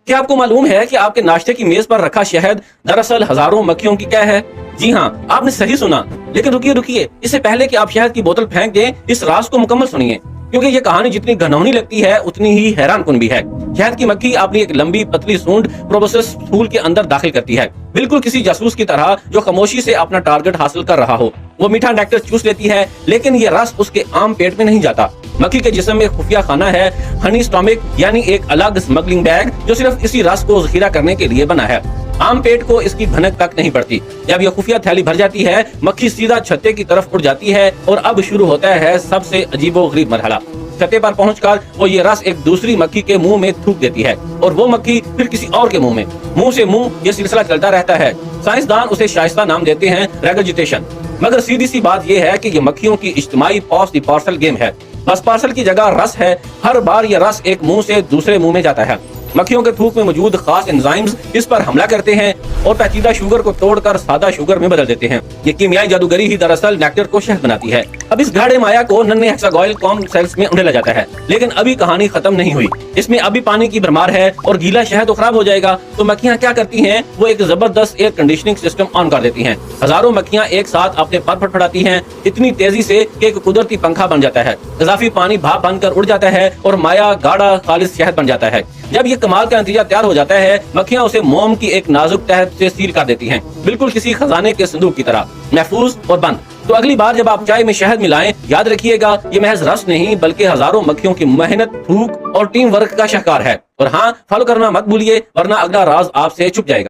क्या आपको मालूम है कि आपके नाश्ते की मेज पर रखा शहद दरअसल हजारों मक्खियों की कैद है? जी हाँ, आपने सही सुना। लेकिन रुकिए, इससे पहले कि आप शहद की बोतल फेंक दें, इस राज को मुकम्मल सुनिए, क्योंकि ये कहानी जितनी घनौनी लगती है उतनी ही हैरान कुन भी है। शहद की मक्खी अपनी एक लंबी पतली सूंड प्रोबोसस फूल के अंदर दाखिल करती है, बिल्कुल किसी जासूस की तरह जो खामोशी से अपना टारगेट हासिल कर रहा हो। वो मीठा नेक्टर चूस लेती है, लेकिन ये रस उसके आम पेट में नहीं जाता। मक्खी के जिस्म में खुफिया खाना है, हनी स्टोमिक, यानी एक अलग स्मगलिंग बैग जो सिर्फ इसी रस को जखीरा करने के लिए बना है। आम पेट को इसकी भनक तक नहीं पड़ती। जब यह खुफिया थैली भर जाती है, मक्खी सीधा छत्ते की तरफ उड़ जाती है और अब शुरू होता है सबसे अजीबोगरीब मरहला। छत्ते पर पहुंचकर वो ये रस एक दूसरी मक्खी के मुंह में थूक देती है और वो मक्खी फिर किसी और के मुंह में। मुंह से मुंह ये सिलसिला चलता रहता है। साइंसदान उसे शाइस्ता नाम देते हैं, रेगर्जिटेशन। मगर सीधी सी बात ये है कि ये मक्खियों की इज्तिमाई पास द पार्सल गेम है। बस पार्सल की जगह रस है। हर बार ये रस एक मुंह से दूसरे मुंह में जाता है। मक्खियों के थूक में मौजूद खास एंजाइम्स इस पर हमला करते हैं और पेचीदा शुगर को तोड़कर सादा शुगर में बदल देते हैं। ये कीमियाई जादूगरी ही दरअसल नेक्टर को शहद बनाती है। अब इस गाढ़े माया को नन्हे हेक्सागोइल कॉम सेल्स में उंडेला जाता है। लेकिन अभी कहानी खत्म नहीं हुई। इसमें अभी पानी की भरमार है और गीला शहद तो खराब हो जाएगा। तो मक्खियां क्या करती हैं? वो एक जबरदस्त एयर कंडीशनिंग सिस्टम ऑन कर देती हैं। हजारों मक्खियां एक साथ अपने पर फड़फड़ाती हैं इतनी तेजी से कि एक कुदरती पंखा बन जाता है। इजाफी पानी भाप बनकर उड़ जाता है और माया गाढ़ा खालिस शहद बन जाता है। जब ये कमाल का नतीजा तैयार हो जाता है, मक्खियां उसे मोम की एक नाजुक तह से सील कर देती हैं, बिल्कुल किसी खजाने के संदूक की तरह, महफूज और बंद। तो अगली बार जब आप चाय में शहद मिलाएं, याद रखिएगा ये महज रस नहीं बल्कि हजारों मक्खियों की मेहनत, थूक और टीम वर्क का शाहकार है। और हाँ, फॉलो करना मत भूलिए, वरना अगला राज आपसे छुप जाएगा।